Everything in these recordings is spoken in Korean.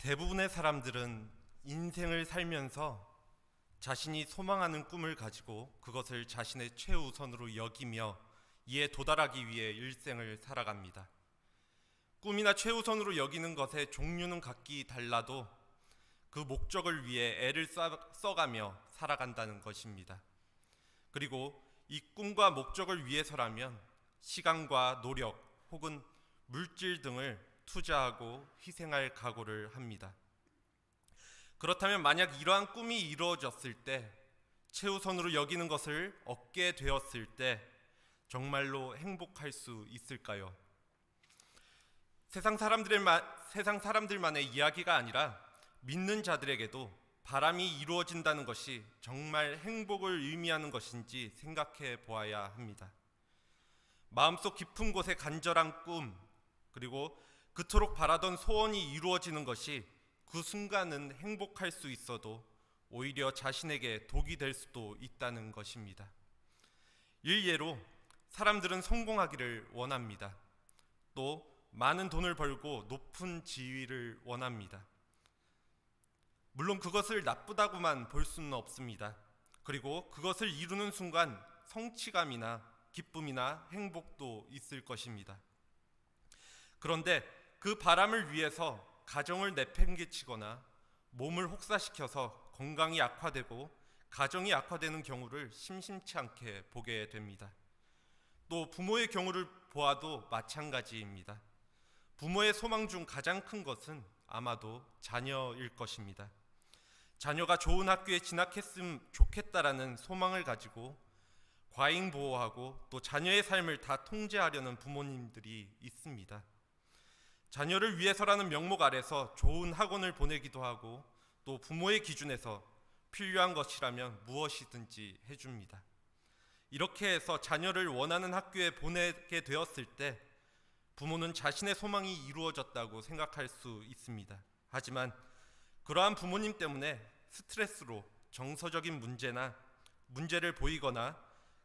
대부분의 사람들은 인생을 살면서 자신이 소망하는 꿈을 가지고 그것을 자신의 최우선으로 여기며 이에 도달하기 위해 일생을 살아갑니다. 꿈이나 최우선으로 여기는 것의 종류는 각기 달라도 그 목적을 위해 애를 써가며 살아간다는 것입니다. 그리고 이 꿈과 목적을 위해서라면 시간과 노력 혹은 물질 등을 투자하고 희생할 각오를 합니다. 그렇다면 만약 이러한 꿈이 이루어졌을 때, 최우선으로 여기는 것을 얻게 되었을 때 정말로 행복할 수 있을까요? 세상 사람들만의 이야기가 아니라 믿는 자들에게도 바람이 이루어진다는 것이 정말 행복을 의미하는 것인지 생각해 보아야 합니다. 마음속 깊은 곳에 간절한 꿈, 그리고 그토록 바라던 소원이 이루어지는 것이 그 순간은 행복할 수 있어도 오히려 자신에게 독이 될 수도 있다는 것입니다. 일례로 사람들은 성공하기를 원합니다. 또 많은 돈을 벌고 높은 지위를 원합니다. 물론 그것을 나쁘다고만 볼 수는 없습니다. 그리고 그것을 이루는 순간 성취감이나 기쁨이나 행복도 있을 것입니다. 그런데 그 바람을 위해서 가정을 내팽개치거나 몸을 혹사시켜서 건강이 악화되고 가정이 악화되는 경우를 심심치 않게 보게 됩니다. 또 부모의 경우를 보아도 마찬가지입니다. 부모의 소망 중 가장 큰 것은 아마도 자녀일 것입니다. 자녀가 좋은 학교에 진학했으면 좋겠다라는 소망을 가지고 과잉 보호하고 또 자녀의 삶을 다 통제하려는 부모님들이 있습니다. 자녀를 위해서라는 명목 아래서 좋은 학원을 보내기도 하고 또 부모의 기준에서 필요한 것이라면 무엇이든지 해줍니다. 이렇게 해서 자녀를 원하는 학교에 보내게 되었을 때 부모는 자신의 소망이 이루어졌다고 생각할 수 있습니다. 하지만 그러한 부모님 때문에 스트레스로 정서적인 문제를 보이거나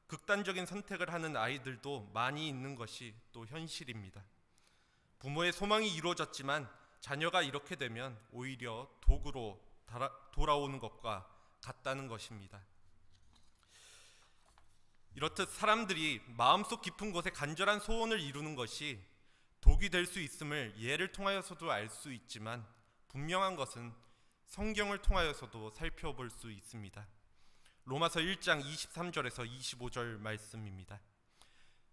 극단적인 선택을 하는 아이들도 많이 있는 것이 또 현실입니다. 부모의 소망이 이루어졌지만 자녀가 이렇게 되면 오히려 도구로 돌아오는 것과 같다는 것입니다. 이렇듯 사람들이 마음속 깊은 곳에 간절한 소원을 이루는 것이 독이 될 수 있음을 예를 통하여서도 알 수 있지만 분명한 것은 성경을 통하여서도 살펴볼 수 있습니다. 로마서 1장 23절에서 25절 말씀입니다.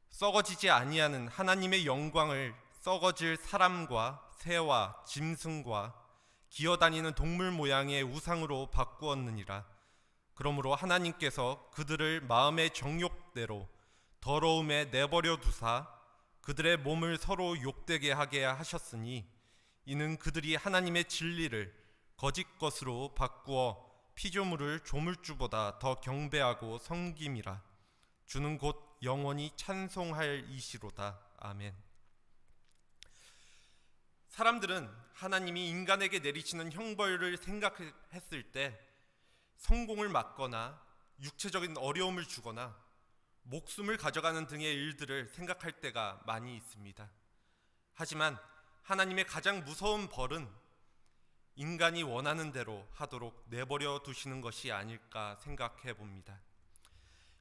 썩어지지 아니하는 하나님의 영광을 썩어질 사람과 새와 짐승과 기어다니는 동물 모양의 우상으로 바꾸었느니라. 그러므로 하나님께서 그들을 마음의 정욕대로 더러움에 내버려 두사 그들의 몸을 서로 욕되게 하게 하셨으니 이는 그들이 하나님의 진리를 거짓 것으로 바꾸어 피조물을 조물주보다 더 경배하고 섬김이라. 주는 곧 영원히 찬송할 이시로다. 아멘. 사람들은 하나님이 인간에게 내리시는 형벌을 생각했을 때 성공을 막거나 육체적인 어려움을 주거나 목숨을 가져가는 등의 일들을 생각할 때가 많이 있습니다. 하지만 하나님의 가장 무서운 벌은 인간이 원하는 대로 하도록 내버려 두시는 것이 아닐까 생각해 봅니다.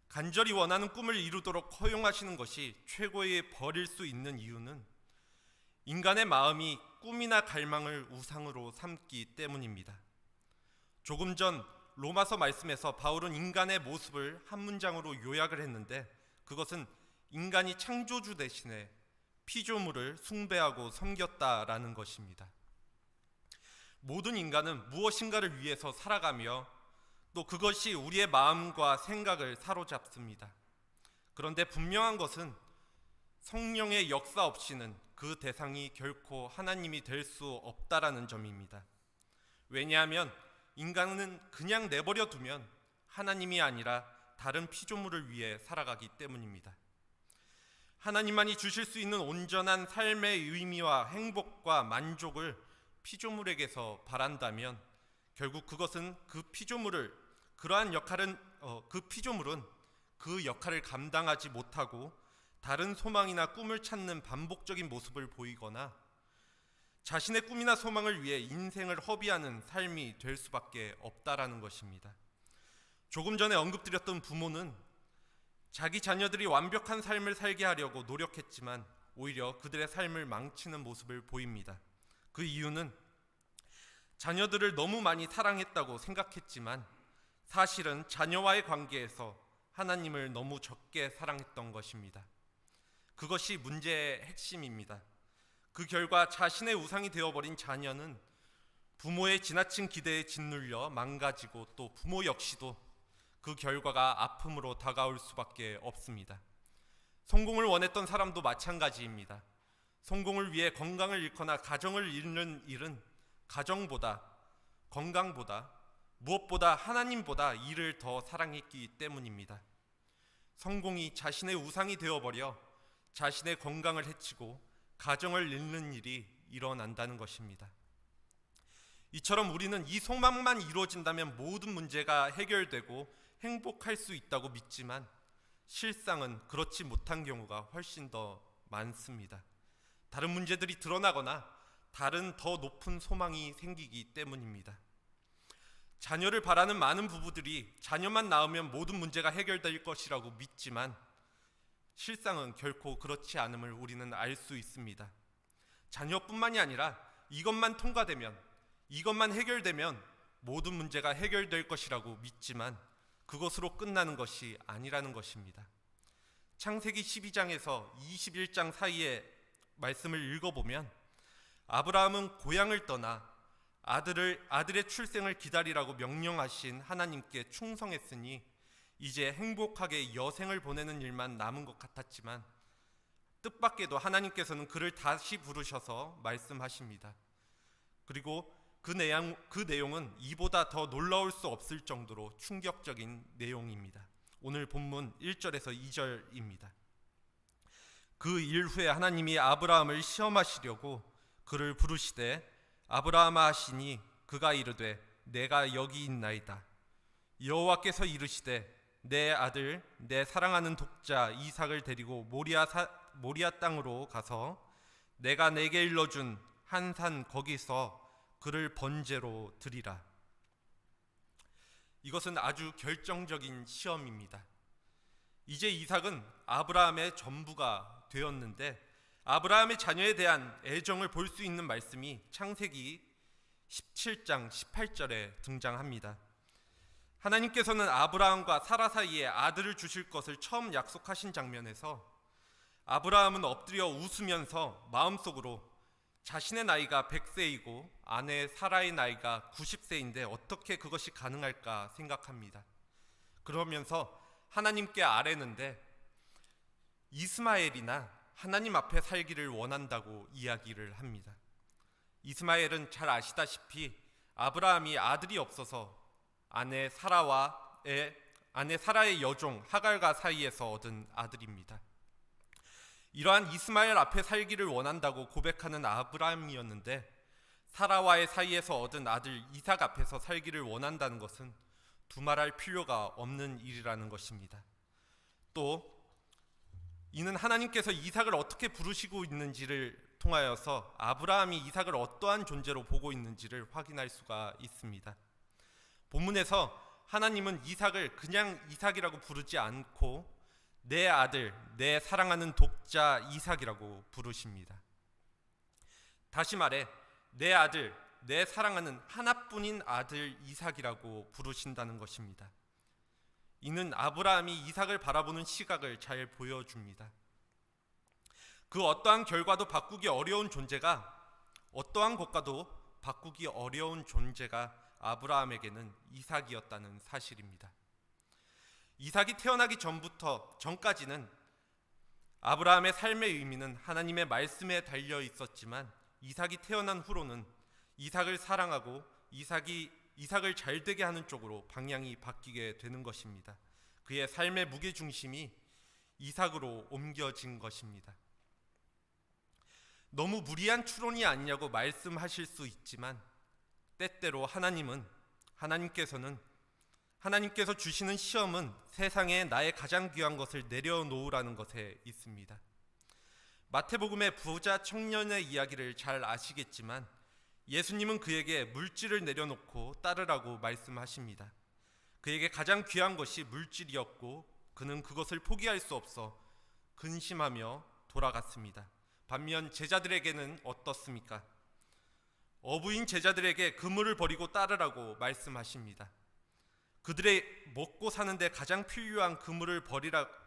간절히 원하는 꿈을 이루도록 허용하시는 것이 최고의 벌일 수 있는 이유는 인간의 마음이 꿈이나 갈망을 우상으로 삼기 때문입니다. 조금 전 로마서 말씀에서 바울은 인간의 모습을 한 문장으로 요약을 했는데 그것은 인간이 창조주 대신에 피조물을 숭배하고 섬겼다라는 것입니다. 모든 인간은 무엇인가를 위해서 살아가며 또 그것이 우리의 마음과 생각을 사로잡습니다. 그런데 분명한 것은 성령의 역사 없이는 그 대상이 결코 하나님이 될 수 없다라는 점입니다. 왜냐하면 인간은 그냥 내버려 두면 하나님이 아니라 다른 피조물을 위해 살아가기 때문입니다. 하나님만이 주실 수 있는 온전한 삶의 의미와 행복과 만족을 피조물에게서 바란다면 결국 그것은 그 피조물은 그 역할을 감당하지 못하고 다른 소망이나 꿈을 찾는 반복적인 모습을 보이거나 자신의 꿈이나 소망을 위해 인생을 허비하는 삶이 될 수밖에 없다라는 것입니다. 조금 전에 언급드렸던 부모는 자기 자녀들이 완벽한 삶을 살게 하려고 노력했지만 오히려 그들의 삶을 망치는 모습을 보입니다. 그 이유는 자녀들을 너무 많이 사랑했다고 생각했지만 사실은 자녀와의 관계에서 하나님을 너무 적게 사랑했던 것입니다. 그것이 문제의 핵심입니다. 그 결과 자신의 우상이 되어버린 자녀는 부모의 지나친 기대에 짓눌려 망가지고 또 부모 역시도 그 결과가 아픔으로 다가올 수밖에 없습니다. 성공을 원했던 사람도 마찬가지입니다. 성공을 위해 건강을 잃거나 가정을 잃는 일은 가정보다, 건강보다, 무엇보다 하나님보다 이를 더 사랑했기 때문입니다. 성공이 자신의 우상이 되어버려 자신의 건강을 해치고 가정을 잃는 일이 일어난다는 것입니다. 이처럼 우리는 이 소망만 이루어진다면 모든 문제가 해결되고 행복할 수 있다고 믿지만 실상은 그렇지 못한 경우가 훨씬 더 많습니다. 다른 문제들이 드러나거나 다른 더 높은 소망이 생기기 때문입니다. 자녀를 바라는 많은 부부들이 자녀만 낳으면 모든 문제가 해결될 것이라고 믿지만 실상은 결코 그렇지 않음을 우리는 알 수 있습니다. 자녀뿐만이 아니라 이것만 통과되면, 이것만 해결되면 모든 문제가 해결될 것이라고 믿지만 그것으로 끝나는 것이 아니라는 것입니다. 창세기 12장에서 21장 사이의 말씀을 읽어보면 아브라함은 고향을 떠나 아들의 출생을 기다리라고 명령하신 하나님께 충성했으니 이제 행복하게 여생을 보내는 일만 남은 것 같았지만 뜻밖에도 하나님께서는 그를 다시 부르셔서 말씀하십니다. 그리고 그 내용은 이보다 더 놀라울 수 없을 정도로 충격적인 내용입니다. 오늘 본문 1절에서 2절입니다. 그 일 후에 하나님이 아브라함을 시험하시려고 그를 부르시되 아브라함아 하시니 그가 이르되 내가 여기 있나이다. 여호와께서 이르시되 내 아들 내 사랑하는 독자 이삭을 데리고 모리아 땅으로 가서 내가 내게 일러준 한 산 거기서 그를 번제로 드리라. 이것은 아주 결정적인 시험입니다. 이제 이삭은 아브라함의 전부가 되었는데 아브라함의 자녀에 대한 애정을 볼 수 있는 말씀이 창세기 17장 18절에 등장합니다. 하나님께서는 아브라함과 사라 사이에 아들을 주실 것을 처음 약속하신 장면에서 아브라함은 엎드려 웃으면서 마음속으로 자신의 나이가 100세이고 아내 사라의 나이가 90세인데 어떻게 그것이 가능할까 생각합니다. 그러면서 하나님께 아뢰는데 이스마엘이나 하나님 앞에 살기를 원한다고 이야기를 합니다. 이스마엘은 잘 아시다시피 아브라함이 아들이 없어서 아내 사라의 여종 하갈과 사이에서 얻은 아들입니다. 이러한 이스마엘 앞에 살기를 원한다고 고백하는 아브라함이었는데 사라와의 사이에서 얻은 아들 이삭 앞에서 살기를 원한다는 것은 두말할 필요가 없는 일이라는 것입니다. 또 이는 하나님께서 이삭을 어떻게 부르시고 있는지를 통하여서 아브라함이 이삭을 어떠한 존재로 보고 있는지를 확인할 수가 있습니다. 본문에서 하나님은 이삭을 그냥 이삭이라고 부르지 않고 내 아들, 내 사랑하는 독자 이삭이라고 부르십니다. 다시 말해 내 아들, 내 사랑하는 하나뿐인 아들 이삭이라고 부르신다는 것입니다. 이는 아브라함이 이삭을 바라보는 시각을 잘 보여줍니다. 그 어떠한 결과도 바꾸기 어려운 존재가, 어떠한 것과도 바꾸기 어려운 존재가 아브라함에게는 이삭이었다는 사실입니다. 이삭이 태어나기 전까지는 아브라함의 삶의 의미는 하나님의 말씀에 달려 있었지만 이삭이 태어난 후로는 이삭을 사랑하고 이삭을 잘 되게 하는 쪽으로 방향이 바뀌게 되는 것입니다. 그의 삶의 무게중심이 이삭으로 옮겨진 것입니다. 너무 무리한 추론이 아니냐고 말씀하실 수 있지만 때때로 하나님께서 주시는 시험은 세상에 나의 가장 귀한 것을 내려놓으라는 것에 있습니다. 마태복음의 부자 청년의 이야기를 잘 아시겠지만 예수님은 그에게 물질을 내려놓고 따르라고 말씀하십니다. 그에게 가장 귀한 것이 물질이었고 그는 그것을 포기할 수 없어 근심하며 돌아갔습니다. 반면 제자들에게는 어떻습니까? 어부인 제자들에게 그물을 버리고 따르라고 말씀하십니다. 그들의 먹고 사는데 가장 필요한 그물을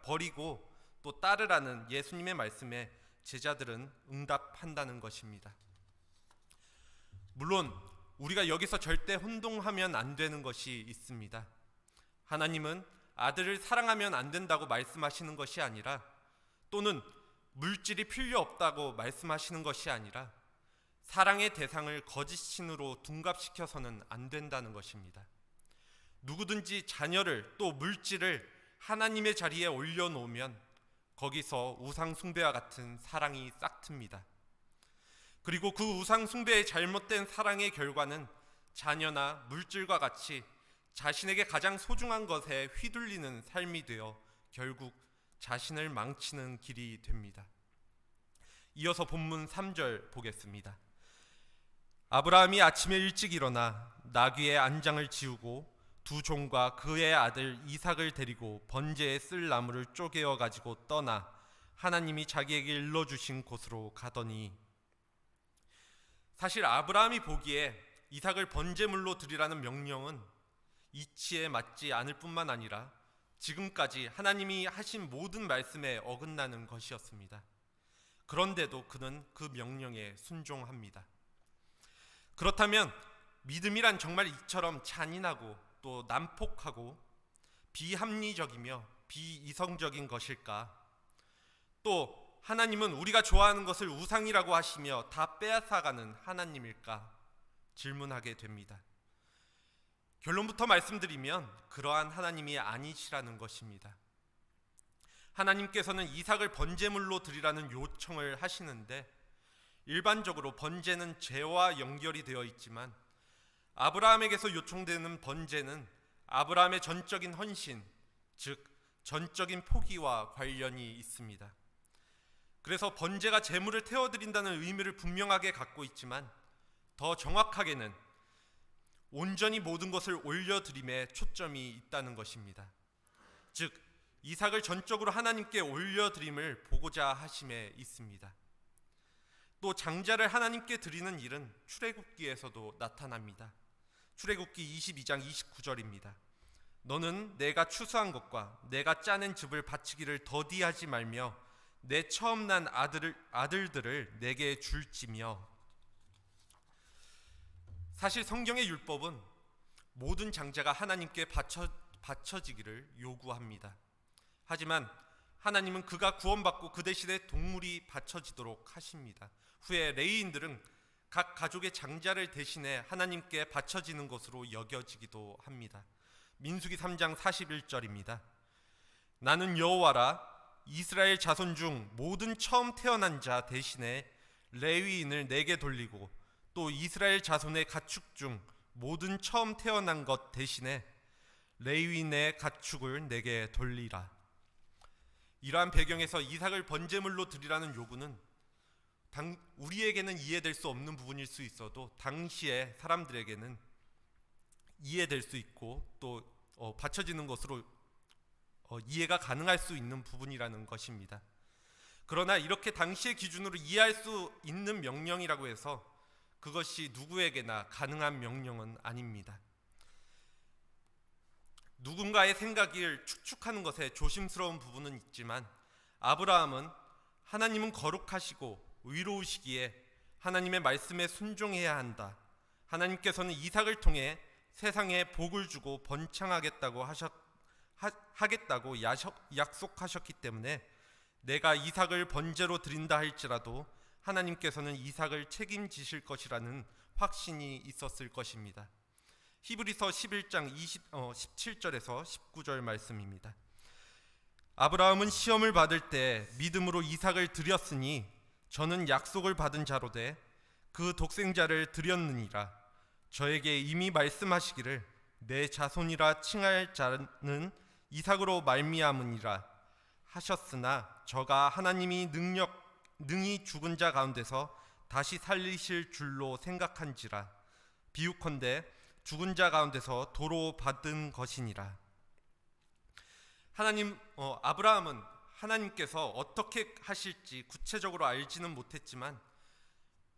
버리고 또 따르라는 예수님의 말씀에 제자들은 응답한다는 것입니다. 물론 우리가 여기서 절대 혼동하면 안 되는 것이 있습니다. 하나님은 아들을 사랑하면 안 된다고 말씀하시는 것이 아니라, 또는 물질이 필요 없다고 말씀하시는 것이 아니라, 사랑의 대상을 거짓 신으로 둔갑시켜서는 안 된다는 것입니다. 누구든지 자녀를 또 물질을 하나님의 자리에 올려놓으면 거기서 우상 숭배와 같은 사랑이 싹틉니다. 그리고 그 우상 숭배의 잘못된 사랑의 결과는 자녀나 물질과 같이 자신에게 가장 소중한 것에 휘둘리는 삶이 되어 결국 자신을 망치는 길이 됩니다. 이어서 본문 3절 보겠습니다. 아브라함이 아침에 일찍 일어나 나귀의 안장을 지우고 두 종과 그의 아들 이삭을 데리고 번제에 쓸 나무를 쪼개어 가지고 떠나 하나님이 자기에게 일러주신 곳으로 가더니, 사실 아브라함이 보기에 이삭을 번제물로 드리라는 명령은 이치에 맞지 않을 뿐만 아니라 지금까지 하나님이 하신 모든 말씀에 어긋나는 것이었습니다. 그런데도 그는 그 명령에 순종합니다. 그렇다면 믿음이란 정말 이처럼 잔인하고 또 난폭하고 비합리적이며 비이성적인 것일까? 또 하나님은 우리가 좋아하는 것을 우상이라고 하시며 다 빼앗아가는 하나님일까? 질문하게 됩니다. 결론부터 말씀드리면 그러한 하나님이 아니시라는 것입니다. 하나님께서는 이삭을 번제물로 드리라는 요청을 하시는데, 일반적으로 번제는 죄와 연결이 되어 있지만 아브라함에게서 요청되는 번제는 아브라함의 전적인 헌신, 즉 전적인 포기와 관련이 있습니다. 그래서 번제가 제물을 태워드린다는 의미를 분명하게 갖고 있지만 더 정확하게는 온전히 모든 것을 올려드림에 초점이 있다는 것입니다. 즉 이삭을 전적으로 하나님께 올려드림을 보고자 하심에 있습니다. 또 장자를 하나님께 드리는 일은 출애굽기에서도 나타납니다. 출애굽기 22장 29절입니다. 너는 내가 추수한 것과 내가 짜낸 즙을 바치기를 더디하지 말며 내 처음 난 아들들을 내게 줄지며. 사실 성경의 율법은 모든 장자가 하나님께 바쳐지기를 요구합니다. 하지만 하나님은 그가 구원받고 그 대신에 동물이 바쳐지도록 하십니다. 후에 레위인들은 각 가족의 장자를 대신해 하나님께 바쳐지는 것으로 여겨지기도 합니다. 민수기 3장 41절입니다. 나는 여호와라, 이스라엘 자손 중 모든 처음 태어난 자 대신에 레위인을 내게 돌리고 또 이스라엘 자손의 가축 중 모든 처음 태어난 것 대신에 레위인의 가축을 내게 돌리라. 이러한 배경에서 이삭을 번제물로 드리라는 요구는 우리에게는 이해될 수 없는 부분일 수 있어도 당시의 사람들에게는 이해될 수 있고 또 바쳐지는 것으로 이해가 가능할 수 있는 부분이라는 것입니다. 그러나 이렇게 당시의 기준으로 이해할 수 있는 명령이라고 해서 그것이 누구에게나 가능한 명령은 아닙니다. 누군가의 생각을 축축하는 것에 조심스러운 부분은 있지만 아브라함은 하나님은 거룩하시고 의로우시기에 하나님의 말씀에 순종해야 한다. 하나님께서는 이삭을 통해 세상에 복을 주고 번창하겠다고 하겠다고 약속하셨기 때문에 내가 이삭을 번제로 드린다 할지라도 하나님께서는 이삭을 책임지실 것이라는 확신이 있었을 것입니다. 히브리서 11장 17절에서 19절 말씀입니다. 아브라함은 시험을 받을 때 믿음으로 이삭을 드렸으니 저는 약속을 받은 자로되 그 독생자를 드렸느니라. 저에게 이미 말씀하시기를 내 자손이라 칭할 자는 이삭으로 말미암으니라 하셨으나 저가 하나님이 능히 죽은 자 가운데서 다시 살리실 줄로 생각한지라. 비유컨대 죽은 자 가운데서 도로 받은 것이니라. 아브라함은 하나님께서 어떻게 하실지 구체적으로 알지는 못했지만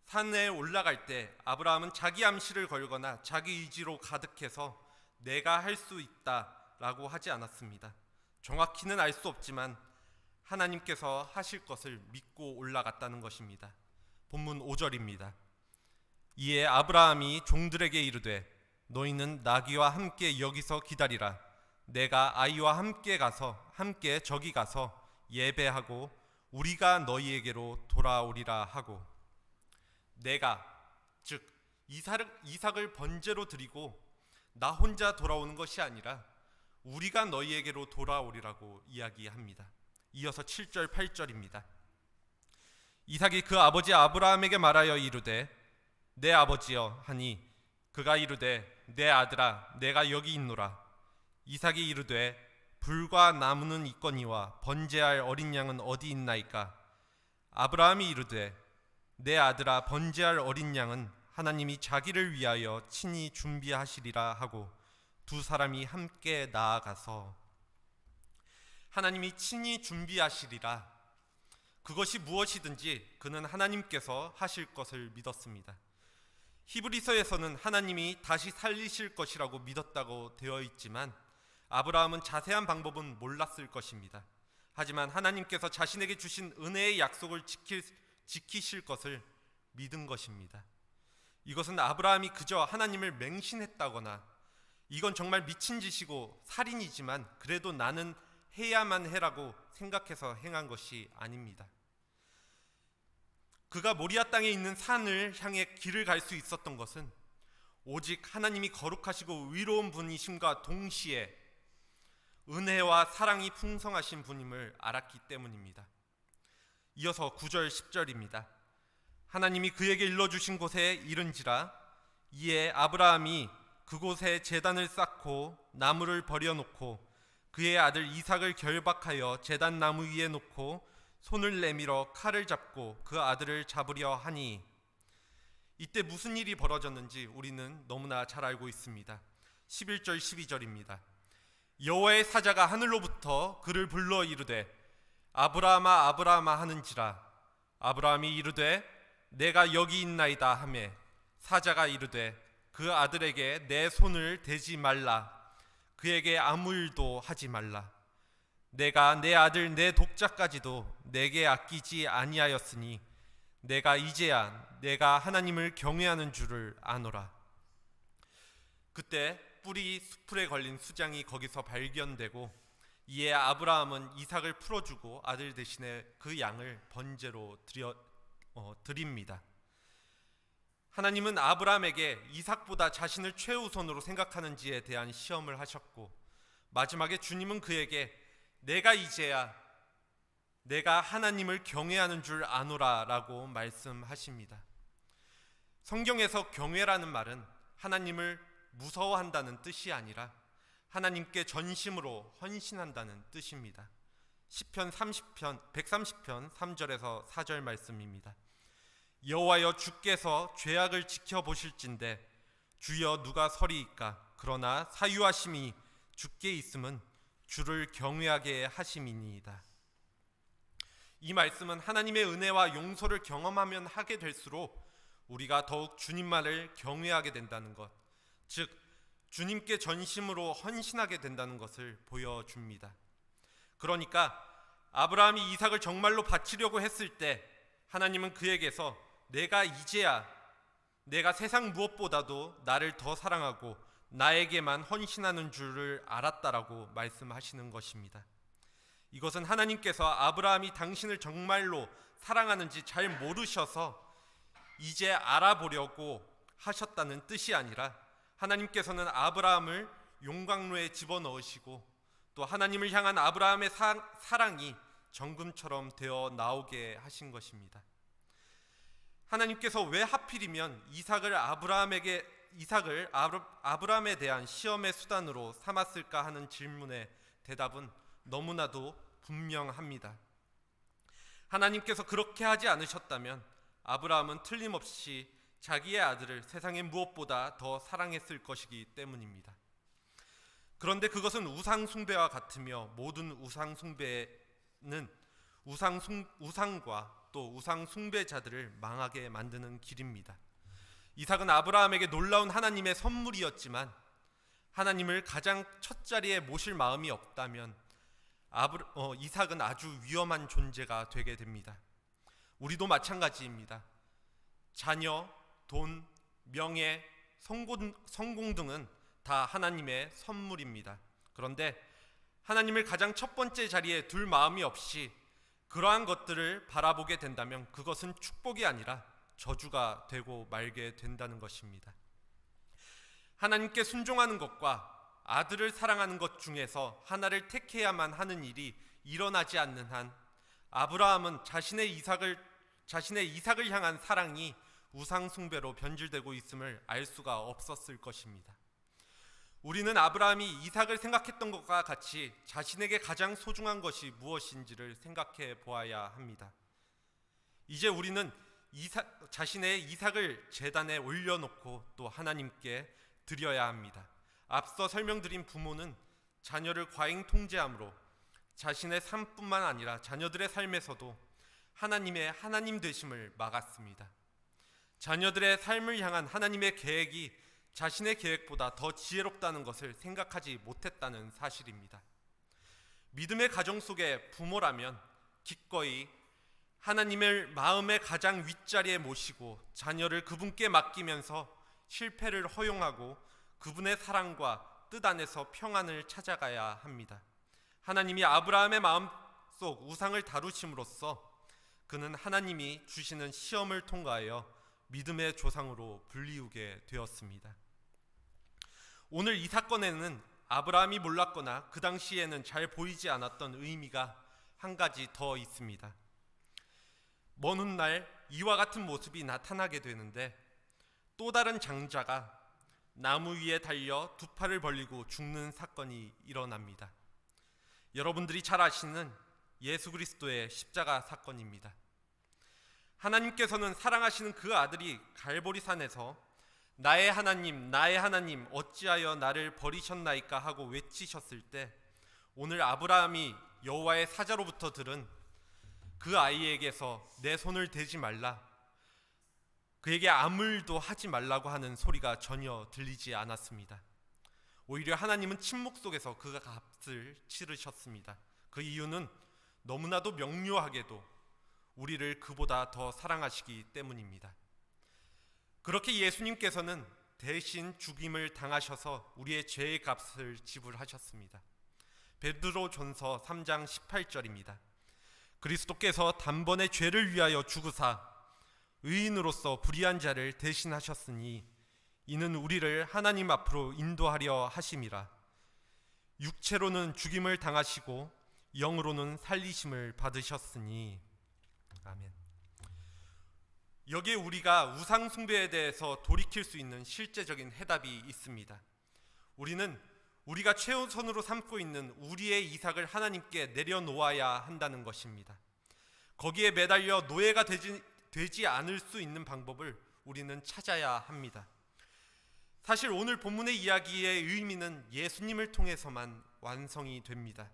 산에 올라갈 때 아브라함은 자기 암시를 걸거나 자기 의지로 가득해서 내가 할 수 있다라고 하지 않았습니다. 정확히는 알 수 없지만 하나님께서 하실 것을 믿고 올라갔다는 것입니다. 본문 5절입니다. 이에 아브라함이 종들에게 이르되 너희는 나귀와 함께 여기서 기다리라. 내가 아이와 함께 저기 가서 예배하고 우리가 너희에게로 돌아오리라 하고, 내가 즉 이삭을 번제로 드리고 나 혼자 돌아오는 것이 아니라 우리가 너희에게로 돌아오리라고 이야기합니다. 이어서 7절 8절입니다. 이삭이 그 아버지 아브라함에게 말하여 이르되 내 아버지여 하니 그가 이르되 내 아들아 내가 여기 있노라. 이삭이 이르되 불과 나무는 있거니와 번제할 어린 양은 어디 있나이까. 아브라함이 이르되 내 아들아 번제할 어린 양은 하나님이 자기를 위하여 친히 준비하시리라 하고 두 사람이 함께 나아가서, 하나님이 친히 준비하시리라. 그것이 무엇이든지 그는 하나님께서 하실 것을 믿었습니다. 히브리서에서는 하나님이 다시 살리실 것이라고 믿었다고 되어 있지만 아브라함은 자세한 방법은 몰랐을 것입니다. 하지만 하나님께서 자신에게 주신 은혜의 약속을 지키실 것을 믿은 것입니다. 이것은 아브라함이 그저 하나님을 맹신했다거나 이건 정말 미친 짓이고 살인이지만 그래도 나는 해야만 해라고 생각해서 행한 것이 아닙니다. 그가 모리아 땅에 있는 산을 향해 길을 갈 수 있었던 것은 오직 하나님이 거룩하시고 위로운 분이심과 동시에 은혜와 사랑이 풍성하신 분임을 알았기 때문입니다. 이어서 9절 10절입니다. 하나님이 그에게 일러주신 곳에 이른지라. 이에 아브라함이 그곳에 제단을 쌓고 나무를 버려놓고 그의 아들 이삭을 결박하여 제단 나무 위에 놓고 손을 내밀어 칼을 잡고 그 아들을 잡으려 하니, 이때 무슨 일이 벌어졌는지 우리는 너무나 잘 알고 있습니다. 11절 12절입니다. 여호와의 사자가 하늘로부터 그를 불러 이르되 아브라함아 아브라함아 하는지라. 아브라함이 이르되 내가 여기 있나이다 하매 사자가 이르되 그 아들에게 내 손을 대지 말라. 그에게 아무 일도 하지 말라. 내가 내 아들 내 독자까지도 내게 아끼지 아니하였으니 내가 이제야 내가 하나님을 경외하는 줄을 아노라. 그때 뿔이 수풀에 걸린 수장이 거기서 발견되고 이에 아브라함은 이삭을 풀어주고 아들 대신에 그 양을 번제로 드립니다. 하나님은 아브라함에게 이삭보다 자신을 최우선으로 생각하는지에 대한 시험을 하셨고 마지막에 주님은 그에게 내가 이제야 내가 하나님을 경외하는 줄 아노라 라고 말씀하십니다. 성경에서 경외라는 말은 하나님을 무서워한다는 뜻이 아니라 하나님께 전심으로 헌신한다는 뜻입니다. 시편 130편 3절에서 4절 말씀입니다. 여호와여 주께서 죄악을 지켜보실진대 주여 누가 서리이까. 그러나 사유하심이 주께 있음은 주를 경외하게 하심이니이다. 이 말씀은 하나님의 은혜와 용서를 경험하면 하게 될수록 우리가 더욱 주님만을 경외하게 된다는 것, 즉 주님께 전심으로 헌신하게 된다는 것을 보여줍니다. 그러니까 아브라함이 이삭을 정말로 바치려고 했을 때 하나님은 그에게서 내가 이제야 내가 세상 무엇보다도 나를 더 사랑하고 나에게만 헌신하는 줄을 알았다라고 말씀하시는 것입니다. 이것은 하나님께서 아브라함이 당신을 정말로 사랑하는지 잘 모르셔서 이제 알아보려고 하셨다는 뜻이 아니라 하나님께서는 아브라함을 용광로에 집어넣으시고 또 하나님을 향한 아브라함의 사랑이 정금처럼 되어 나오게 하신 것입니다. 하나님께서 왜 하필이면 이삭을 아브라함에 대한 시험의 수단으로 삼았을까 하는 질문의 대답은 너무나도 분명합니다. 하나님께서 그렇게 하지 않으셨다면 아브라함은 틀림없이 자기의 아들을 세상의 무엇보다 더 사랑했을 것이기 때문입니다. 그런데 그것은 우상 숭배와 같으며 모든 우상 숭배는 우상과 또 우상 숭배자들을 망하게 만드는 길입니다. 이삭은 아브라함에게 놀라운 하나님의 선물이었지만 하나님을 가장 첫 자리에 모실 마음이 없다면 이삭은 아주 위험한 존재가 되게 됩니다. 우리도 마찬가지입니다. 자녀, 돈, 명예, 성공 등은 다 하나님의 선물입니다. 그런데 하나님을 가장 첫 번째 자리에 둘 마음이 없이 그러한 것들을 바라보게 된다면 그것은 축복이 아니라 저주가 되고 말게 된다는 것입니다. 하나님께 순종하는 것과 아들을 사랑하는 것 중에서 하나를 택해야만 하는 일이 일어나지 않는 한 아브라함은 자신의 이삭을 향한 사랑이 우상 숭배로 변질되고 있음을 알 수가 없었을 것입니다. 우리는 아브라함이 이삭을 생각했던 것과 같이 자신에게 가장 소중한 것이 무엇인지를 생각해 보아야 합니다. 이제 우리는 자신의 이삭을 제단에 올려놓고 또 하나님께 드려야 합니다. 앞서 설명드린 부모는 자녀를 과잉 통제함으로 자신의 삶뿐만 아니라 자녀들의 삶에서도 하나님의 하나님 되심을 막았습니다. 자녀들의 삶을 향한 하나님의 계획이 자신의 계획보다 더 지혜롭다는 것을 생각하지 못했다는 사실입니다. 믿음의 가정 속의 부모라면 기꺼이 하나님을 마음의 가장 윗자리에 모시고 자녀를 그분께 맡기면서 실패를 허용하고 그분의 사랑과 뜻 안에서 평안을 찾아가야 합니다. 하나님이 아브라함의 마음속 우상을 다루심으로써 그는 하나님이 주시는 시험을 통과하여 믿음의 조상으로 불리우게 되었습니다. 오늘 이 사건에는 아브라함이 몰랐거나 그 당시에는 잘 보이지 않았던 의미가 한 가지 더 있습니다. 먼 훗날 이와 같은 모습이 나타나게 되는데 또 다른 장자가 나무 위에 달려 두 팔을 벌리고 죽는 사건이 일어납니다. 여러분들이 잘 아시는 예수 그리스도의 십자가 사건입니다. 하나님께서는 사랑하시는 그 아들이 갈보리산에서 나의 하나님 어찌하여 나를 버리셨나이까 하고 외치셨을 때 오늘 아브라함이 여호와의 사자로부터 들은 그 아이에게서 내 손을 대지 말라, 그에게 아무 일도 하지 말라고 하는 소리가 전혀 들리지 않았습니다. 오히려 하나님은 침묵 속에서 그 값을 치르셨습니다. 그 이유는 너무나도 명료하게도 우리를 그보다 더 사랑하시기 때문입니다. 그렇게 예수님께서는 대신 죽임을 당하셔서 우리의 죄의 값을 지불하셨습니다. 베드로전서 3장 18절입니다. 그리스도께서 단번에 죄를 위하여 죽으사 의인으로서 불의한 자를 대신하셨으니 이는 우리를 하나님 앞으로 인도하려 하심이라. 육체로는 죽임을 당하시고 영으로는 살리심을 받으셨으니. 아멘. 여기에 우리가 우상 숭배에 대해서 돌이킬 수 있는 실제적인 해답이 있습니다. 우리는 우리가 최우선으로 삼고 있는 우리의 이삭을 하나님께 내려놓아야 한다는 것입니다. 거기에 매달려 노예가 되지 않을 수 있는 방법을 우리는 찾아야 합니다. 사실 오늘 본문의 이야기의 의미는 예수님을 통해서만 완성이 됩니다.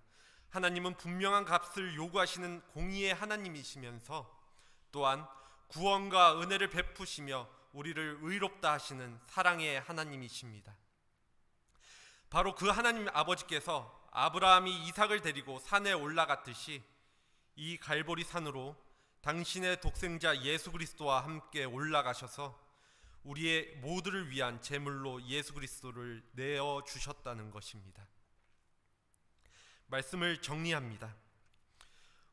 하나님은 분명한 값을 요구하시는 공의의 하나님이시면서 또한 구원과 은혜를 베푸시며 우리를 의롭다 하시는 사랑의 하나님이십니다. 바로 그 하나님 아버지께서 아브라함이 이삭을 데리고 산에 올라갔듯이 이 갈보리 산으로 당신의 독생자 예수 그리스도와 함께 올라가셔서 우리의 모두를 위한 제물로 예수 그리스도를 내어 주셨다는 것입니다. 말씀을 정리합니다.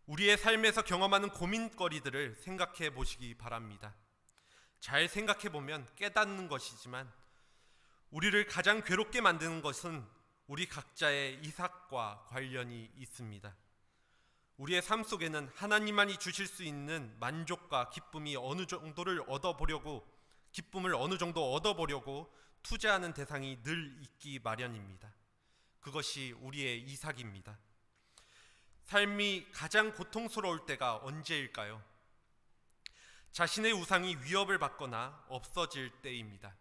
우리의 삶에서 경험하는 고민거리들을 생각해 보시기 바랍니다. 잘 생각해 보면 깨닫는 것이지만 우리를 가장 괴롭게 만드는 것은 우리 각자의 이삭과 관련이 있습니다. 우리의 삶 속에는 하나님만이 주실 수 있는 만족과 기쁨을 어느 정도 얻어보려고 투자하는 대상이 늘 있기 마련입니다. 그것이 우리의 이삭입니다. 삶이 가장 고통스러울 때가 언제일까요? 자신의 우상이 위협을 받거나 없어질 때입니다.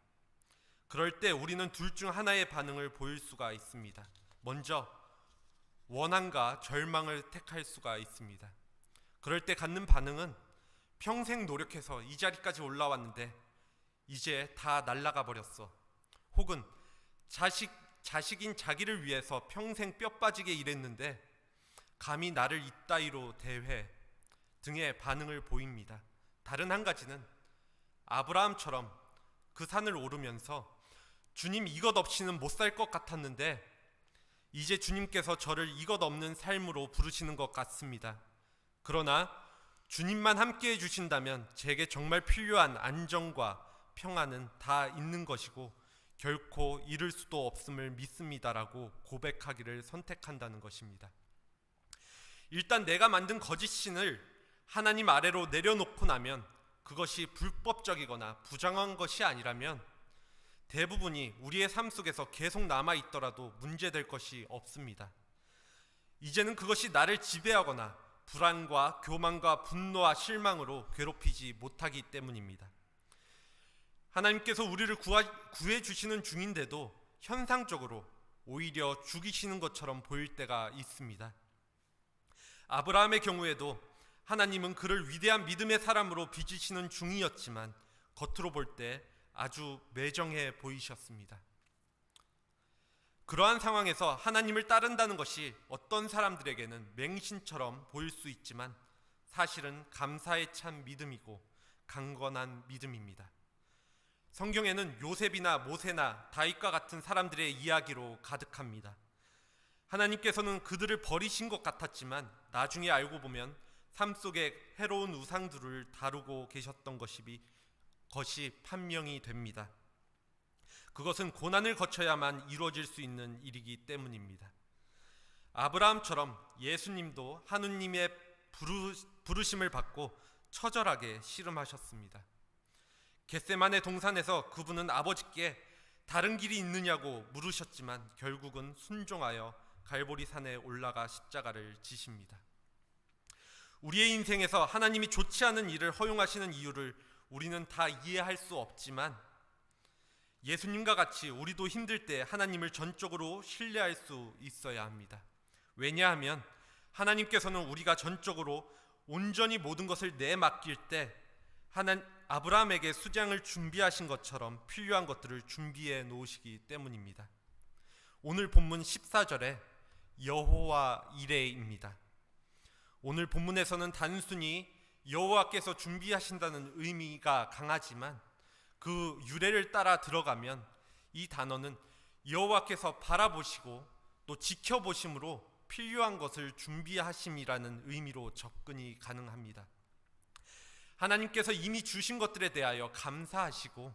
그럴 때 우리는 둘 중 하나의 반응을 보일 수가 있습니다. 먼저 원한과 절망을 택할 수가 있습니다. 그럴 때 갖는 반응은 평생 노력해서 이 자리까지 올라왔는데 이제 다 날아가 버렸어. 혹은 자식인 자기를 위해서 평생 뼈 빠지게 일했는데 감히 나를 이따위로 대해 등의 반응을 보입니다. 다른 한 가지는 아브라함처럼 그 산을 오르면서 주님 이것 없이는 못 살 것 같았는데 이제 주님께서 저를 이것 없는 삶으로 부르시는 것 같습니다. 그러나 주님만 함께 해주신다면 제게 정말 필요한 안정과 평안은 다 있는 것이고 결코 잃을 수도 없음을 믿습니다라고 고백하기를 선택한다는 것입니다. 일단 내가 만든 거짓 신을 하나님 아래로 내려놓고 나면 그것이 불법적이거나 부정한 것이 아니라면 대부분이 우리의 삶 속에서 계속 남아있더라도 문제될 것이 없습니다. 이제는 그것이 나를 지배하거나 불안과 교만과 분노와 실망으로 괴롭히지 못하기 때문입니다. 하나님께서 우리를 구해 주시는 중인데도 현상적으로 오히려 죽이시는 것처럼 보일 때가 있습니다. 아브라함의 경우에도 하나님은 그를 위대한 믿음의 사람으로 빚으시는 중이었지만 겉으로 볼 때 아주 매정해 보이셨습니다. 그러한 상황에서 하나님을 따른다는 것이 어떤 사람들에게는 맹신처럼 보일 수 있지만 사실은 감사에 찬 믿음이고 강건한 믿음입니다. 성경에는 요셉이나 모세나 다윗과 같은 사람들의 이야기로 가득합니다. 하나님께서는 그들을 버리신 것 같았지만 나중에 알고 보면 삶 속에 해로운 우상들을 다루고 계셨던 것이 판명이 됩니다. 그것은 고난을 거쳐야만 이루어질 수 있는 일이기 때문입니다. 아브라함처럼 예수님도 하느님의 부르심을 받고 처절하게 씨름하셨습니다. 겟세마네 동산에서 그분은 아버지께 다른 길이 있느냐고 물으셨지만 결국은 순종하여 갈보리산에 올라가 십자가를 지십니다. 우리의 인생에서 하나님이 좋지 않은 일을 허용하시는 이유를 우리는 다 이해할 수 없지만 예수님과 같이 우리도 힘들 때 하나님을 전적으로 신뢰할 수 있어야 합니다. 왜냐하면 하나님께서는 우리가 전적으로 온전히 모든 것을 내맡길 때 아브라함에게 수장을 준비하신 것처럼 필요한 것들을 준비해 놓으시기 때문입니다. 오늘 본문 14절에 여호와 이레입니다. 오늘 본문에서는 단순히 여호와께서 준비하신다는 의미가 강하지만 그 유래를 따라 들어가면 이 단어는 여호와께서 바라보시고 또 지켜보심으로 필요한 것을 준비하심이라는 의미로 접근이 가능합니다. 하나님께서 이미 주신 것들에 대하여 감사하시고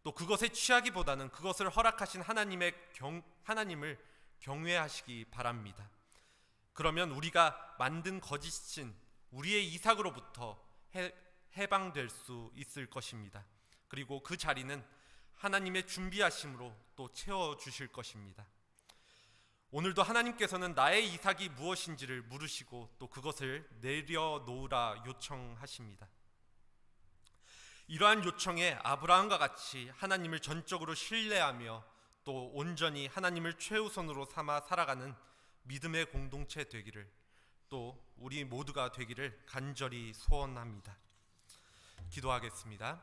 또 그것에 취하기보다는 그것을 허락하신 하나님을 경외하시기 바랍니다. 그러면 우리가 만든 거짓신 우리의 이삭으로부터 해방될 수 있을 것입니다. 그리고 그 자리는 하나님의 준비하심으로 또 채워주실 것입니다. 오늘도 하나님께서는 나의 이삭이 무엇인지를 물으시고 또 그것을 내려놓으라 요청하십니다. 이러한 요청에 아브라함과 같이 하나님을 전적으로 신뢰하며 또 온전히 하나님을 최우선으로 삼아 살아가는 믿음의 공동체 되기를 또 우리 모두가 되기를 간절히 소원합니다. 기도하겠습니다.